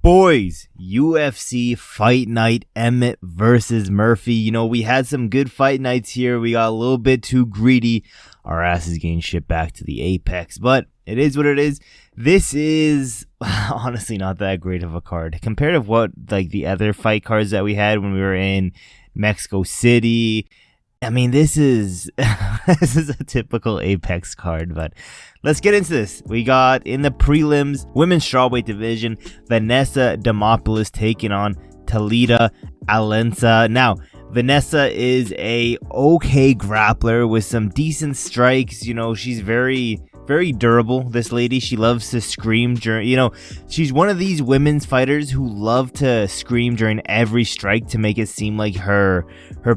Boys, UFC Fight Night, Emmett versus Murphy. You know, we had some good fight nights here. We got a little bit too greedy. Our ass is getting shipped back to the Apex, but it is what it is. This is honestly not that great of a card compared to what like the other fight cards that we had when we were in Mexico City. I mean, this is this is a typical Apex card, but let's get into this. We got in the prelims, women's strawweight division, Vanessa Demopoulos taking on Talita Alenca. Now, Vanessa is a okay grappler with some decent strikes. You know, she's very durable, this lady. She loves to scream during, you know, she's one of these women's fighters who love to scream during every strike to make it seem like her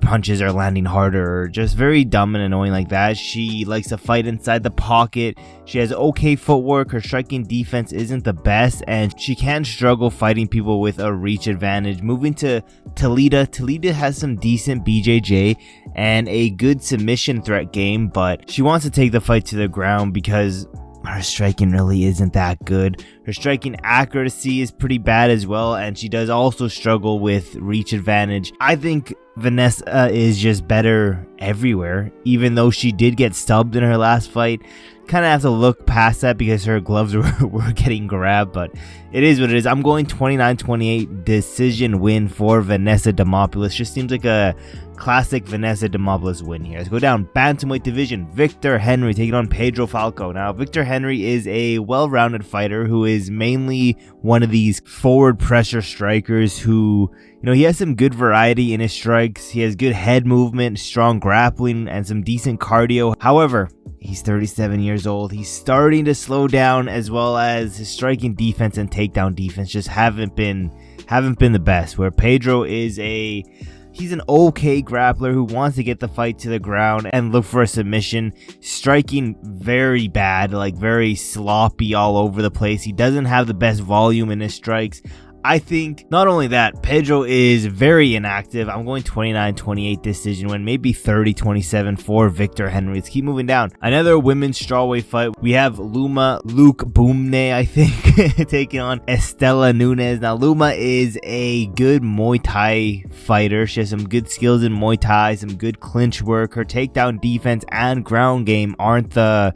punches are landing harder, or just very dumb and annoying like that. She likes to fight inside the pocket. She has okay footwork. Her striking defense isn't the best, and she can struggle fighting people with a reach advantage. Moving to Talita. Talita has some decent BJJ and a good submission threat game, but she wants to take the fight to the ground because her striking really isn't that good. Her striking accuracy is pretty bad as well, and she does also struggle with reach advantage. I think Vanessa is just better everywhere, even though she did get stubbed in her last fight. Kind of have to look past that because her gloves were getting grabbed, but it is what it is. I'm going 29-28 decision win for Vanessa Demopoulos. Just seems like a classic Vanessa Demopoulos win here. Let's go down bantamweight division. Victor Henry taking on Pedro Falcao. Now, Victor Henry is a well-rounded fighter who is mainly one of these forward pressure strikers who, you know, he has some good variety in his strikes. He has good head movement, strong grappling, and some decent cardio. However, he's 37 years old. He's starting to slow down, as well as his striking defense and takedown defense just haven't been the best. Where Pedro is he's an okay grappler who wants to get the fight to the ground and look for a submission. Striking very bad, like very sloppy all over the place. He doesn't have the best volume in his strikes. I think not only that, Pedro is very inactive. I'm going 29-28 decision win, maybe 30-27 for Victor Henry. Let's keep moving down. Another women's strawweight fight. We have Loma Lookboonmee, I think, taking on Istela Nunes. Now, Loma is a good Muay Thai fighter. She has some good skills in Muay Thai, some good clinch work. Her takedown defense and ground game aren't the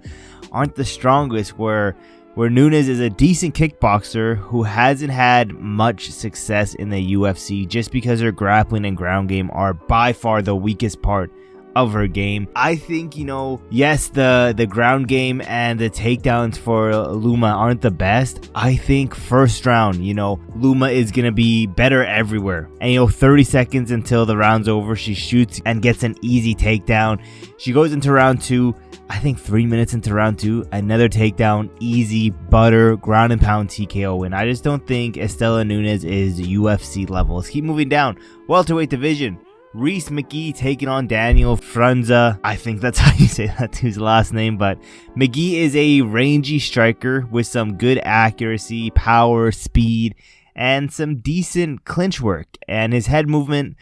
strongest, where Nunes is a decent kickboxer who hasn't had much success in the UFC just because her grappling and ground game are by far the weakest part of her game. I think, you know, yes, the ground game and the takedowns for Loma aren't the best. I think first round, you know, Loma is going to be better everywhere. And, you know, 30 seconds until the round's over, she shoots and gets an easy takedown. She goes into round two. I think 3 minutes into round two, another takedown, easy, butter, ground and pound TKO win. I just don't think Istela Nunes is UFC level. Let's keep moving down. Welterweight division. Rhys McKee taking on Daniel Frunza. I think that's how you say that to his last name, but McKee is a rangy striker with some good accuracy, power, speed, and some decent clinch work. And his head movement,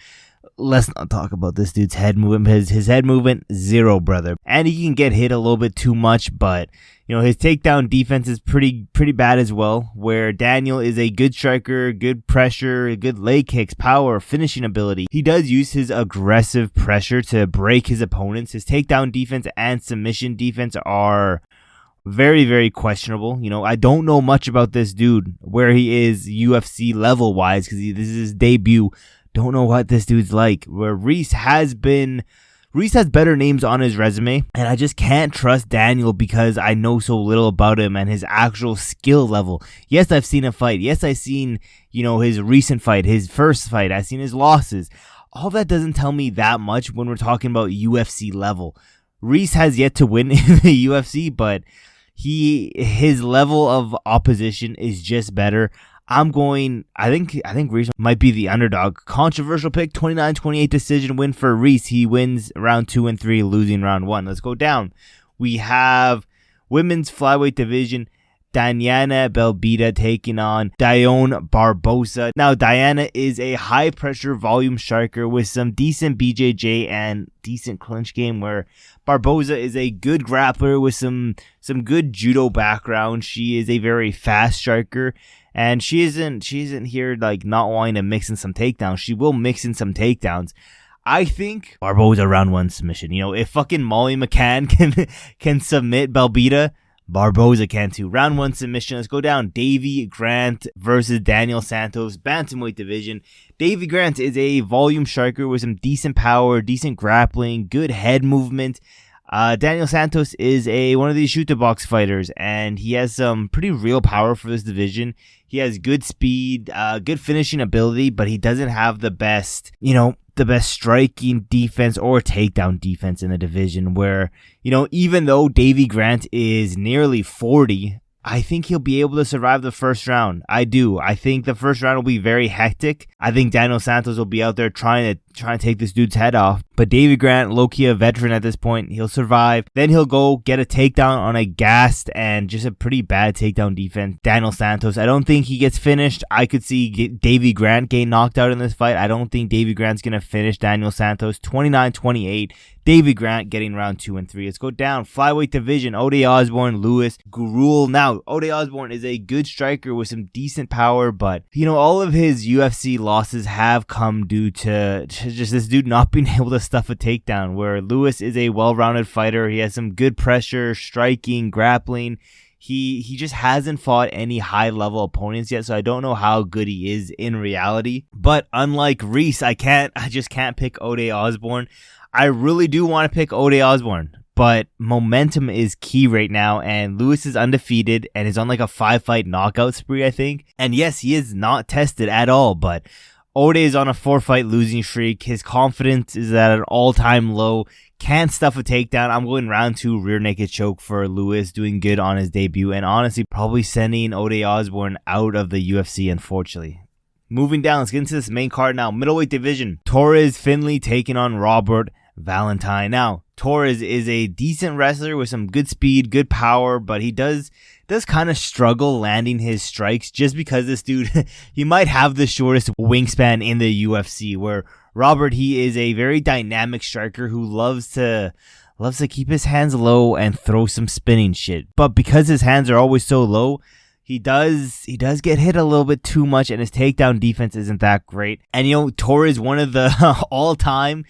let's not talk about this dude's head movement. His head movement, zero, brother. And he can get hit a little bit too much, but, you know, his takedown defense is pretty bad as well, where Daniel is a good striker, good pressure, good leg kicks, power, finishing ability. He does use his aggressive pressure to break his opponents. His takedown defense and submission defense are very questionable. You know, I don't know much about this dude, where he is UFC level wise, because this is his debut. Don't know what this dude's like. Where Rhys has better names on his resume, and I just can't trust Daniel because I know so little about him and his actual skill level. Yes, I've seen him fight. Yes, I've seen, you know, his recent fight, his first fight. I've seen his losses. All that doesn't tell me that much when we're talking about UFC level. Rhys has yet to win in the UFC, but his level of opposition is just better. I think Rhys might be the underdog. Controversial pick, 29-28 decision win for Rhys. He wins round 2 and 3, losing round 1. Let's go down. We have women's flyweight division. Diana Belbita taking on Dione Barbosa. Now, Diana is a high-pressure volume striker with some decent BJJ and decent clinch game, where Barbosa is a good grappler with some good judo background. She is a very fast striker, And she isn't here like not wanting to mix in some takedowns. She will mix in some takedowns. I think Barboza round 1 submission. You know, if fucking Molly McCann can submit Belbita, Barboza can too. Round 1 submission. Let's go down. Davy Grant versus Daniel Santos, bantamweight division. Davy Grant is a volume striker with some decent power, decent grappling, good head movement. Daniel Santos is one of these shoot the box fighters, and he has some pretty real power for this division. He has good speed, good finishing ability, but he doesn't have the best striking defense or takedown defense in the division, where, you know, even though Davy Grant is nearly 40, I think he'll be able to survive the first round. I do. I think the first round will be very hectic. I think Daniel Santos will be out there trying to take this dude's head off. But Davy Grant, low-key a veteran at this point, he'll survive. Then he'll go get a takedown on a gassed and just a pretty bad takedown defense. Daniel Santos, I don't think he gets finished. I could see Davy Grant getting knocked out in this fight. I don't think Davy Grant's going to finish Daniel Santos. 29-28. Davy Grant getting round 2 and 3. Let's go down. Flyweight division. Ode Osbourne, Lewis, Gurule. Now, Ode Osbourne is a good striker with some decent power, but, you know, all of his UFC losses have come due to just this dude not being able to stuff a takedown, where Lewis is a well-rounded fighter. He has some good pressure, striking, grappling. He just hasn't fought any high-level opponents yet, so I don't know how good he is in reality. But unlike Rhys, I just can't pick Ode Osbourne. I really do want to pick Ode Osbourne, but momentum is key right now, and Lewis is undefeated and is on like a 5-fight knockout spree, I think. And yes, he is not tested at all, but Ode is on a 4-fight losing streak. His confidence is at an all-time low. Can't stuff a takedown. I'm going round 2 rear naked choke for Lewis, doing good on his debut, and honestly probably sending Ode Osbourne out of the UFC, unfortunately. Moving down, let's get into this main card now. Middleweight division. Torrez Finley taking on Robert Valentin. Now, Torrez is a decent wrestler with some good speed, good power, but he does kind of struggle landing his strikes just because this dude, he might have the shortest wingspan in the UFC, where Robert, he is a very dynamic striker who loves to keep his hands low and throw some spinning shit. But because his hands are always so low, he does get hit a little bit too much, and his takedown defense isn't that great. And, you know, Torrez, one of the all-time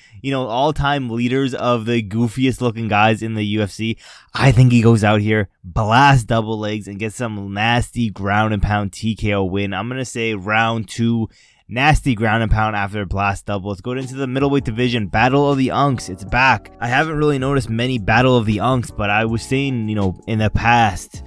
leaders of the goofiest looking guys in the UFC. I think he goes out here, blasts double legs, and gets some nasty ground and pound TKO win. I'm going to say round 2, nasty ground and pound after a blast double. Let's go into the middleweight division. Battle of the Unks. It's back. I haven't really noticed many Battle of the Unks, but I was saying, you know, in the past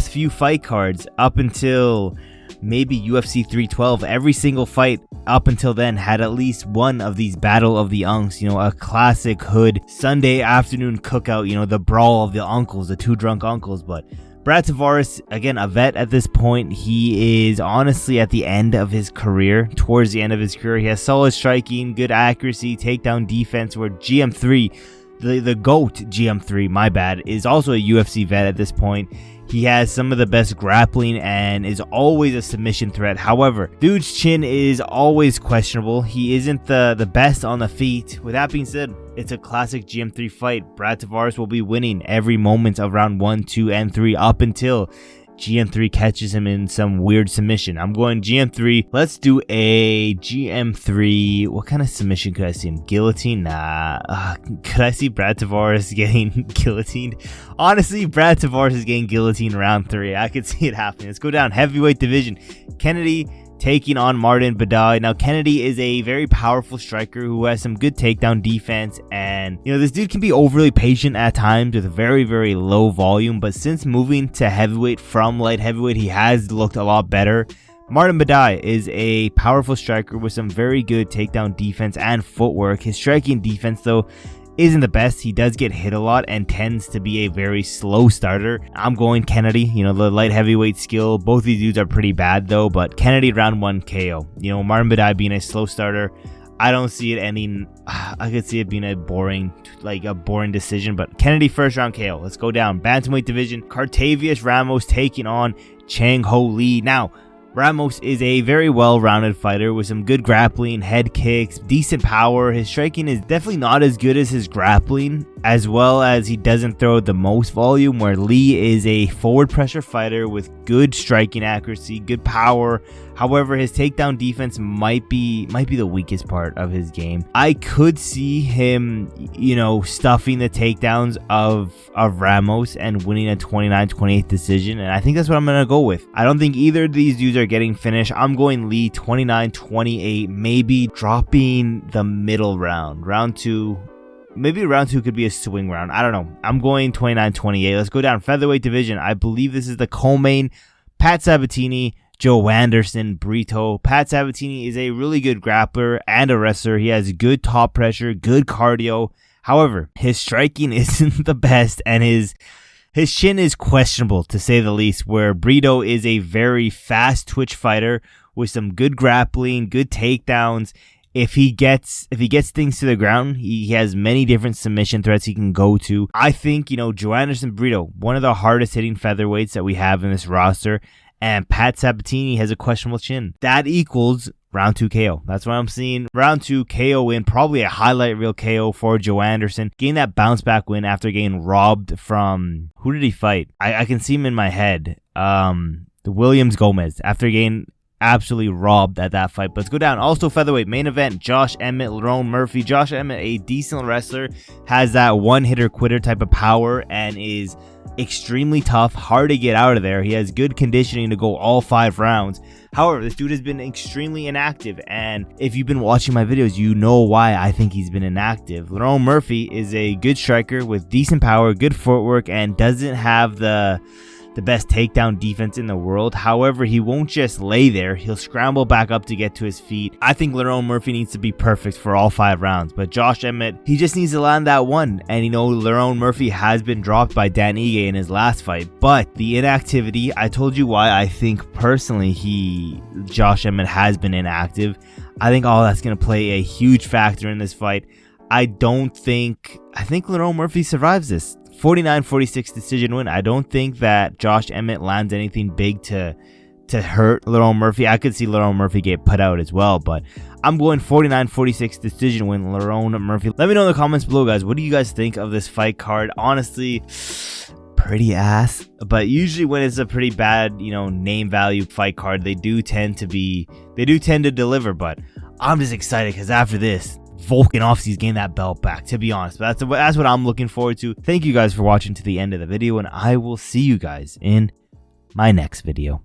few fight cards up until maybe UFC 312, every single fight up until then had at least one of these Battle of the Unks, you know, a classic hood Sunday afternoon cookout, you know, the brawl of the uncles, the 2 drunk uncles. But Brad Tavares, again, a vet at this point. He is honestly at the end of his career, towards the end of his career. He has solid striking, good accuracy, takedown defense, where GM3, the GOAT GM3, my bad, is also a UFC vet at this point. He has some of the best grappling and is always a submission threat. However, dude's chin is always questionable. He isn't the best on the feet. With that being said, it's a classic GM3 fight. Brad Tavares will be winning every moment of round 1, 2, and 3 up until GM3 catches him in some weird submission. I'm going GM3. Let's do a GM3. What kind of submission could I see him? Guillotine? Nah. Could I see Brad Tavares getting guillotined? Honestly, Brad Tavares is getting guillotined round 3. I could see it happening. Let's go down. Heavyweight division. Kennedy taking on Martin Buday. Now, Kennedy is a very powerful striker who has some good takedown defense, and, you know, this dude can be overly patient at times with very, very low volume, but since moving to heavyweight from light heavyweight, he has looked a lot better. Martin Buday is a powerful striker with some very good takedown defense and footwork. His striking defense, though, isn't the best. He does get hit a lot and tends to be a very slow starter. I'm going Kennedy, you know, the light heavyweight skill. Both these dudes are pretty bad though, but Kennedy round 1 KO. You know, Martin Buday being a slow starter, I don't see it ending. I could see it being a boring decision, but Kennedy first round KO. Let's go down. Bantamweight division. Cortavious Ramos taking on ChangHo Lee. Now, Ramos is a very well-rounded fighter with some good grappling, head kicks, decent power. His striking is definitely not as good as his grappling, as well as he doesn't throw the most volume, where Lee is a forward pressure fighter with good striking accuracy, good power. However, his takedown defense might be the weakest part of his game. I could see him, stuffing the takedowns of Ramos and winning a 29-28 decision, and I think that's what I'm going to go with. I don't think either of these dudes are getting finished. I'm going Lee 29-28, maybe dropping the middle round. Round 2. Maybe round 2 could be a swing round. I don't know. I'm going 29-28. Let's go down featherweight division. I believe this is the co-main. Pat Sabatini, Joanderson, Brito. Pat Sabatini is a really good grappler and a wrestler. He has good top pressure, good cardio. However, his striking isn't the best, and his chin is questionable, to say the least, where Brito is a very fast twitch fighter with some good grappling, good takedowns. If he gets things to the ground, he has many different submission threats he can go to. I think, Joanderson, Brito, one of the hardest hitting featherweights that we have in this roster, and Pat Sabatini has a questionable chin. That equals round 2 KO. That's what I'm seeing. Round 2 KO win, probably a highlight reel KO for Joanderson. Getting that bounce back win after getting robbed from, who did he fight? I can see him in my head. The Williams Gomez, after getting absolutely robbed at that fight. But let's go down. Also featherweight main event, Josh Emmett, Lerone Murphy. Josh Emmett, a decent wrestler, has that one hitter quitter type of power and is extremely tough, hard to get out of there. He has good conditioning to go all 5 rounds. However, this dude has been extremely inactive, and if you've been watching my videos, you know why I think he's been inactive. Lerone Murphy is a good striker with decent power, good footwork, and doesn't have the best takedown defense in the world. However, he won't just lay there. He'll scramble back up to get to his feet. I think Lerone Murphy needs to be perfect for all 5 rounds, but Josh Emmett, he just needs to land that one. And Lerone Murphy has been dropped by Dan Ige in his last fight, but the inactivity, I told you why I think personally Josh Emmett has been inactive. I think all that's going to play a huge factor in this fight. I think Lerone Murphy survives this 49-46 decision win. I don't think that Josh Emmett lands anything big to hurt Lerone Murphy. I could see Lerone Murphy get put out as well, but I'm going 49-46 decision win, Lerone Murphy. Let me know in the comments below, guys. What do you guys think of this fight card? Honestly, pretty ass, but usually when it's a pretty bad, name value fight card, they do tend to deliver. But I'm just excited because after this, Volkanovski's getting that belt back, to be honest. But that's what I'm looking forward to. Thank you guys for watching to the end of the video, and I will see you guys in my next video.